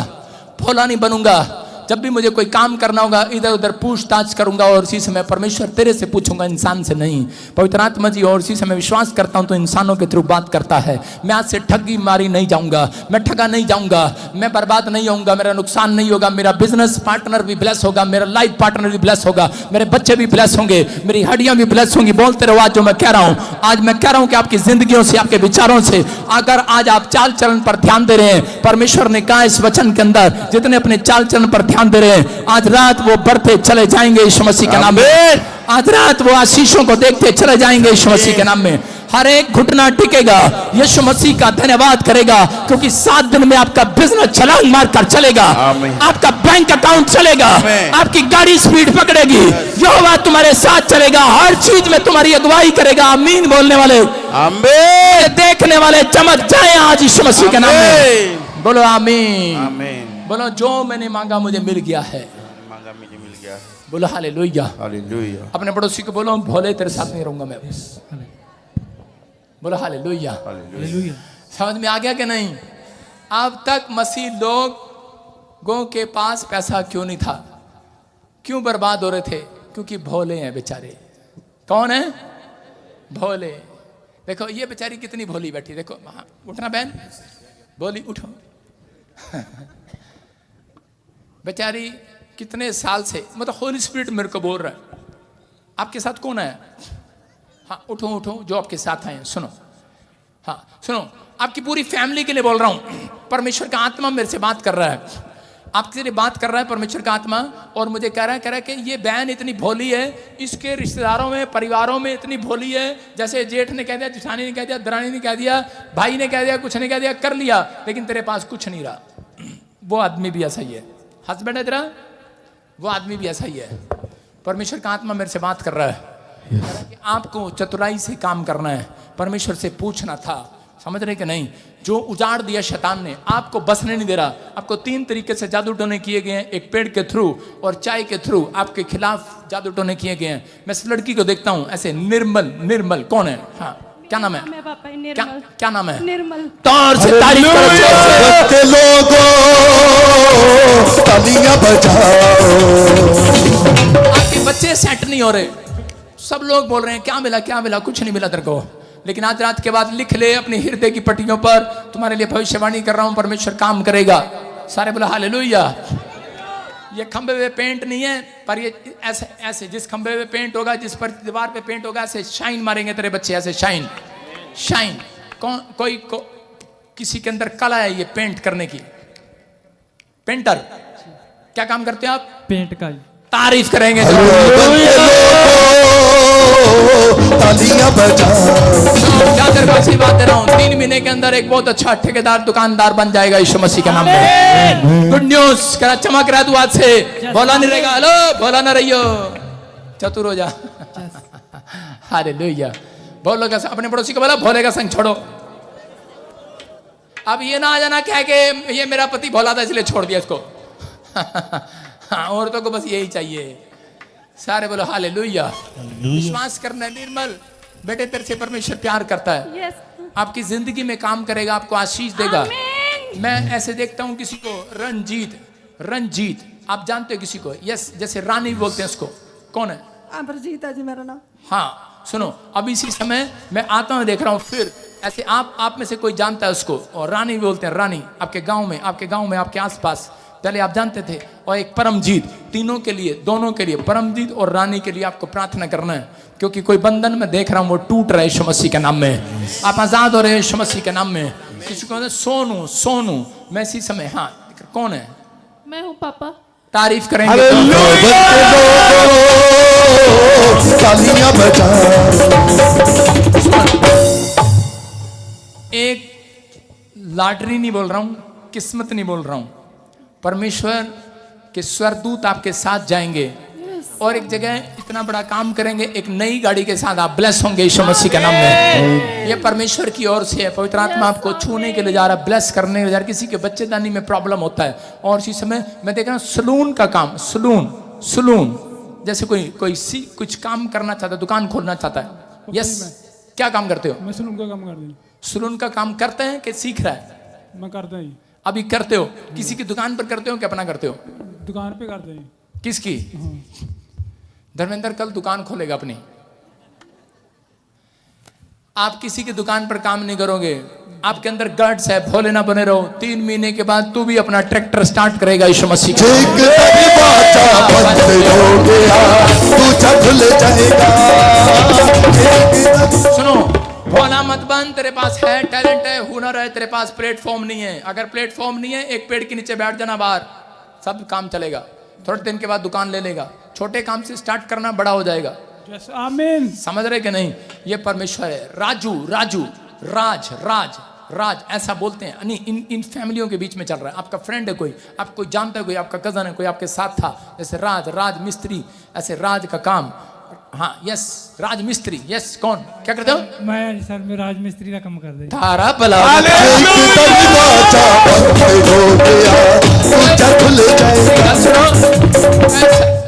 [SPEAKER 1] भोला नहीं बनूंगा। जब भी मुझे कोई काम करना होगा इधर उधर पूछताछ करूंगा, और इसी समय परमेश्वर तेरे से पूछूंगा, इंसान से नहीं। पवित्र आत्मा जी, और इसी समय विश्वास करता हूं तो इंसानों के थ्रू बात करता है। मैं आज से ठगी मारी नहीं जाऊंगा, मैं ठगा नहीं जाऊंगा, मैं बर्बाद नहीं होऊंगा, मेरा नुकसान नहीं होगा, मेरा बिजनेस पार्टनर भी ब्लेस होगा, मेरा लाइफ पार्टनर भी ब्लेस होगा, मेरे बच्चे भी ब्लेस होंगे, मेरी हड्डियां भी ब्लेस होंगी। बोलते रहो आज जो मैं कह रहा हूं। आज मैं कह रहा हूं कि आपकी जिंदगियों से, आपके विचारों से, अगर आज आप चाल चलन पर ध्यान दे रहे हैं, परमेश्वर ने कहा इस वचन के अंदर, जितने अपने चाल चलन पर ध्यान दे रहे हैं, आज रात वो बढ़ते चले जाएंगे यीशु मसीह के नाम में। आज रात वो आशीषों को देखते चले जाएंगे यीशु मसीह के नाम में। हर एक घुटना टिकेगा, यीशु मसीह का धन्यवाद करेगा, क्योंकि 7 दिन में आपका बिजनेस छलांग मारकर चलेगा, आपका बैंक अकाउंट चलेगा, आपकी गाड़ी स्पीड पकड़ेगी, यहोवा तुम्हारे साथ चलेगा, हर चीज में तुम्हारी अगुवाई करेगा। आमीन बोलने वाले, आमीन देखने वाले चमक जाए आज यीशु मसीह के नाम में। बोलो आमीन। बोलो जो मैंने मांगा मुझे मिल गया है।
[SPEAKER 2] मांगा मुझे मिल गया।
[SPEAKER 1] बोलो हालेलुया।
[SPEAKER 2] हालेलुया।
[SPEAKER 1] अपने पड़ोसी को बोलो भोले तेरे साथ नहीं रहूंगा मैं। बोलो हालेलुया।
[SPEAKER 2] हालेलुया।
[SPEAKER 1] समझ में आ गया कि नहीं? अब तक मसीह लोगों के पास पैसा क्यों नहीं था, क्यों बर्बाद हो रहे थे? क्योंकि भोले हैं बेचारे। कौन है? भोले। देखो ये बेचारी कितनी भोली बैठी। देखो उठना बहन, बोली उठो। बेचारी कितने साल से, मतलब होली स्पिरिट मेरे को बोल रहा है। आपके साथ कौन है? हाँ उठो उठो, जो आपके साथ आए सुनो। हाँ सुनो, आपकी पूरी फैमिली के लिए बोल रहा हूं। परमेश्वर का आत्मा मेरे से बात कर रहा है, आपके लिए बात कर रहा है परमेश्वर का आत्मा, और मुझे कह रहा है कि ये बहन इतनी भोली है, इसके रिश्तेदारों में, परिवारों में इतनी भोली है, जैसे जेठ ने कह दिया, जेठानी ने कह दिया, दरानी ने कह दिया, भाई ने कह दिया, कुछ ने कह दिया, कर लिया, लेकिन तेरे पास कुछ नहीं रहा। वो आदमी भी ऐसा ही है, हस्बैंड है तेरा, वो आदमी भी ऐसा ही है। परमेश्वर का आत्मा मेरे से बात कर रहा है कि आपको चतुराई से काम करना है, परमेश्वर से पूछना था। समझ रहे कि नहीं? जो उजाड़ दिया शैतान ने, आपको बसने नहीं दे रहा। आपको 3 तरीके से जादू टोने किए गए हैं, एक पेड़ के थ्रू और चाय के थ्रू आपके खिलाफ जादू टोने किए गए हैं। मैं इस लड़की को देखता हूं ऐसे, निर्मल कौन है? हाँ क्या नाम है? क्या नाम है? निर्मल। तौर से तारीफ करो लोगों, तालियां बजाओ। आपके बच्चे सेट नहीं हो रहे, सब लोग बोल रहे हैं क्या मिला क्या मिला, कुछ नहीं मिला तेरे को। लेकिन आज रात के बाद लिख ले अपने हृदय की पट्टियों पर, तुम्हारे लिए भविष्यवाणी कर रहा हूं, परमेश्वर काम करेगा। सारे बोला हालेलुया। ये खंबे पे पेंट नहीं है, पर ये ऐसे ऐसे जिस खंबे पे पेंट होगा, जिस पर दीवार पे पेंट होगा, ऐसे शाइन मारेंगे तेरे बच्चे, ऐसे शाइन शाइन। कोई किसी के अंदर कला है ये पेंट करने की। पेंटर क्या काम करते हैं आप? पेंट का। तारीफ करेंगे। तालियां बजाओ। क्या तेरे को आशीर्वाद दे रहा हूँ, 3 महीने के अंदर एक बहुत अच्छा ठेकेदार दुकानदार बन जाएगा यीशु मसीह के नाम में। गुड न्यूज, करा चमक रहा है तू आज से, बोला नहीं रहेगा, हेलो बोला ना रहियो, चतुर हो जा। हालेलुया। बोलो का अपने पड़ोसी को बोला भोले का संग छोड़ो। अब ये ना आ जाना क्या कि ये मेरा पति भोला था इसलिए छोड़ दिया इसको। औरतों को बस यही चाहिए। सारे बोलो हालेलुया। विश्वास करना है निर्मल, बेटे तेरे से परमेश्वर प्यार करता है, आपकी जिंदगी में काम करेगा, आपको आशीष देगा। मैं ऐसे देखता हूं किसी को रंजीत, आप जानते हो किसी को? यस, जैसे रानी बोलते हैं उसको, कौन है?
[SPEAKER 3] अमरजीत है जी मेरा नाम।
[SPEAKER 1] हाँ सुनो, अब इसी समय मैं आता हूँ देख रहा हूँ, फिर ऐसे आप में से कोई जानता है उसको, और रानी बोलते हैं, रानी आपके गांव में आपके आसपास पहले आप जानते थे। और एक परमजीत, तीनों के लिए, दोनों के लिए, परमजीत और रानी के लिए आपको प्रार्थना करना है, क्योंकि कोई बंधन में देख रहा हूँ वो टूट रहा है यीशु मसीह के नाम में। आप आजाद हो रहे हैं यीशु मसीह के नाम में। किसी को सोनू, मैं इसी समय, हाँ कौन है?
[SPEAKER 4] मैं हूँ पापा।
[SPEAKER 1] तारीफ करेंगे। एक लॉटरी नहीं बोल रहा हूं, किस्मत नहीं बोल रहा हूं, परमेश्वर के स्वर्गदूत आपके साथ जाएंगे और एक जगह इतना बड़ा काम करेंगे, एक नई गाड़ी के साथ आप ब्लेस होंगे यीशु मसीह के नाम में। ये परमेश्वर की ओर से है, पवित्र आत्मा आपको छूने के लिए जा रहा है, ब्लेस करने के लिए जा रहा है। किसी के बच्चेदानी में प्रॉब्लम होता है, और इसी समय मैं देख रहा हूँ सलून का काम, सलून जैसे कोई कुछ काम करना चाहता है, दुकान खोलना चाहता है। यस, क्या काम करते हो?
[SPEAKER 5] मैं सलून का काम करता हूँ।
[SPEAKER 1] सलून का काम करते हैं कि सीख रहा है?
[SPEAKER 5] मैं करता ही।
[SPEAKER 1] अभी करते हो? किसी की दुकान पर करते हो कि अपना करते हो?
[SPEAKER 5] दुकान पे करते हैं।
[SPEAKER 1] किसकी? धर्मेंद्र कल दुकान खोलेगा अपनी। आप किसी की दुकान पर काम नहीं करोगे, आपके अंदर गट्स है, भोले ना बने रहो। 3 महीने के बाद तू भी अपना ट्रैक्टर स्टार्ट करेगा यीशु मसीह। सुनो, भोला मत बन, तेरे पास है टैलेंट है, हुनर है, तेरे पास प्लेटफॉर्म नहीं है। अगर प्लेटफॉर्म नहीं है, एक पेड़ के नीचे बैठ जाना बाहर, सब काम चलेगा। थोड़े दिन के बाद दुकान ले लेगा। छोटे काम से स्टार्ट करना, बड़ा हो जाएगा।
[SPEAKER 5] आमीन।
[SPEAKER 1] समझ रहे कि नहीं? ये परमेश्वर है। राज ऐसा बोलते हैं, नहीं इन फैमिलियों के बीच में चल रहा है। आपका फ्रेंड है कोई, आप कोई जानता है, कोई आपका कजन है, कोई आपके साथ था, जैसे राज मिस्त्री, ऐसे राज का काम। हाँ यस, राज मिस्त्री। यस, कौन क्या करते हो?
[SPEAKER 5] मैं सर, मैं राज मिस्त्री का काम कर रही।
[SPEAKER 1] तारा भला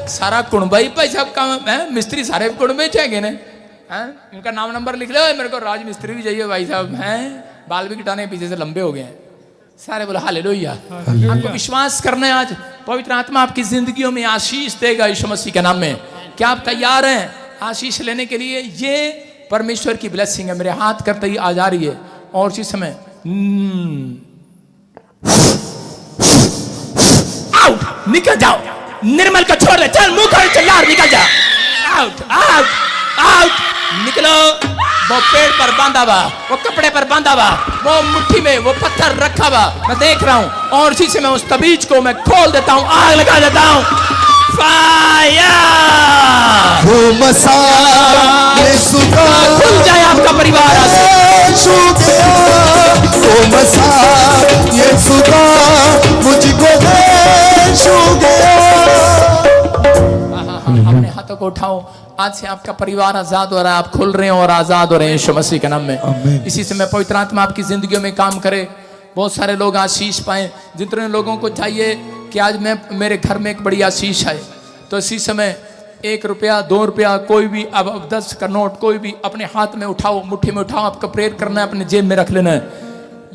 [SPEAKER 1] सारा कुणबाई पैसा काम है, मिस्त्री सारे कुणबे चाहिए ने। इनका नाम नंबर लिख लो, मेरे को राज मिस्त्री भी चाहिए भाई साहब। हैं बाल भी कटाने पीछे से लंबे हो गए हैं। सारे बोला हालेलुया। आपको विश्वास करना है, आज पवित्र आत्मा आपकी जिंदगियों में आशीष देगा यीशु मसीह के नाम में। क्या आप तैयार हैं आशीष लेने के लिए? ये परमेश्वर की ब्लेसिंग है, मेरे हाथ करते ही आ जा रही है। और इसी समय आउट, निकल जाओ। निर्मल को छोड़ दे, चल मुंह कर, चल यार निकल जा। आउट निकलो। वो पेड़ पर बांधा हुआ, वो कपड़े पर बांधा हुआ, वो मुट्ठी में वो पत्थर रखा हुआ मैं देख रहा हूं, और इसी से मैं उस तबीज को मैं खोल देता हूं, आग लगा देता हूं। खुल जाए आपका परिवार। अपने हाथों को उठाओ। आज से आपका परिवार आजाद हो रहा है, आप खुल रहे हैं और आजाद हो रहे हैं यीशु मसीह के नाम में। इसी से मैं पवित्र आत्मा आपकी जिंदगियों में काम करे, बहुत सारे लोग आशीष पाए। जितने लोगों को चाहिए कि आज मेरे घर में एक बड़ी आशीष है, तो इसी समय 1 रुपया 2 रुपया कोई भी, अब 10 का नोट कोई भी अपने हाथ में उठाओ, मुट्ठी में उठाओ। आपको प्रेयर करना है, अपने जेब में रख लेना है।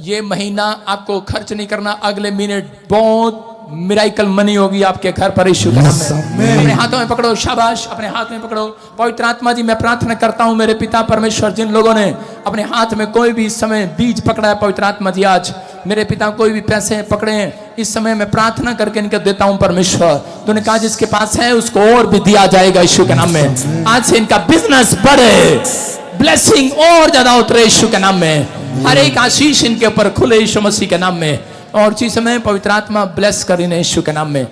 [SPEAKER 1] ये महीना आपको खर्च नहीं करना, अगले महीने बहुत मिराइकल मनी होगी आपके घर पर यीशु के नाम में। अपने हाथों में पकड़ो, शाबाश, अपने हाथ में पकड़ो। पवित्र आत्मा जी, मैं प्रार्थना करता हूं मेरे पिता परमेश्वर, जिन लोगों ने अपने हाथ में कोई भी इस समय बीज पकड़ा है, पवित्र आत्मा जी आज मेरे पिता कोई भी पैसे पकड़े हैं, इस समय मैं प्रार्थना करके इनके देता हूं परमेश्वर। तूने कहा जिसके पास है उसको और भी दिया जाएगा यीशु के नाम में। आज से इनका बिजनेस बढ़े, ब्लेसिंग और ज्यादा उतरे यीशु के नाम में। हर एक आशीष इनके ऊपर खुले यीशु मसीह के नाम में। और इसी समय पवित्र आत्मा ब्लेस करें यीशु के नाम में।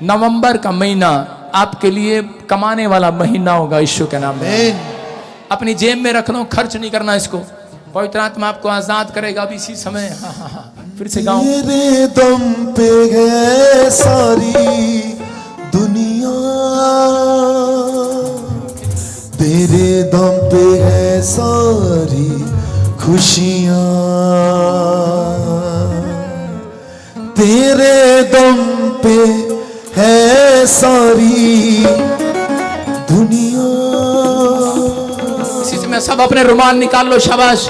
[SPEAKER 1] नवंबर का महीना आपके लिए कमाने वाला महीना होगा यीशु के नाम में। अपनी जेब में रख लो, खर्च नहीं करना इसको। पवित्र आत्मा आपको आजाद करेगा अब इसी समय। हाँ हाँ हाँ, फिर से गाओ।
[SPEAKER 3] तेरे दम पे है सारी दुनिया, तेरे दम पे है सारी खुशियाँ, तेरे दम पे है सारी दुनिया।
[SPEAKER 1] इसी समय सब अपने रुमाल निकाल लो, शाबाश,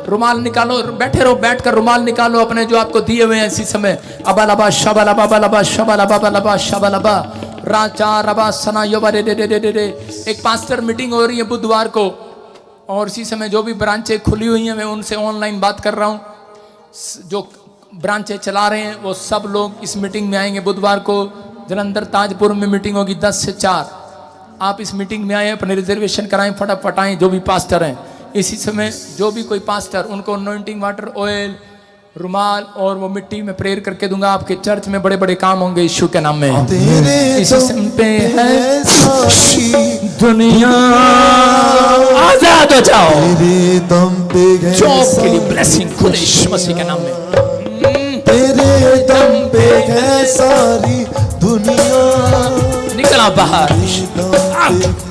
[SPEAKER 1] रुमाल निकालो, बैठे रहो, बैठकर रुमाल निकालो अपने जो आपको दिए हुए हैं इसी समय। अबालबा शबालबा बलबा शबालबा बलबा शबालबा राजा रबा सना योबा रे रे रे रे रे। एक पास्टर मीटिंग हो रही है बुधवार को, और इसी समय जो भी ब्रांचें खुली हुई हैं मैं उनसे ऑनलाइन बात कर रहा हूँ। जो ब्रांचें चला रहे हैं वो सब लोग इस मीटिंग में आएंगे बुधवार को। जलंधर ताजपुर में मीटिंग होगी 10 से 4। आप इस मीटिंग में आए, अपने रिजर्वेशन कराएं, फटाफट आएं जो भी पास्टर हैं। इसी समय जो भी कोई पास्टर, उनको अनॉइंटिंग वाटर, ऑयल, रुमाल और वो मिट्टी में प्रेयर करके दूंगा। आपके चर्च में बड़े बड़े काम होंगे यीशु के नाम में।
[SPEAKER 3] तेरे
[SPEAKER 1] इसी समय पे है
[SPEAKER 3] सारी
[SPEAKER 1] दुनिया, आजाद हो जाओ।
[SPEAKER 3] तेरे दम पे है
[SPEAKER 1] जॉब के लिए ब्लेसिंग खुद यीशु मसीह के नाम में।
[SPEAKER 3] तेरे दम पे है सारी दुनिया,
[SPEAKER 1] निकला बाहर।
[SPEAKER 3] तेरे दम पे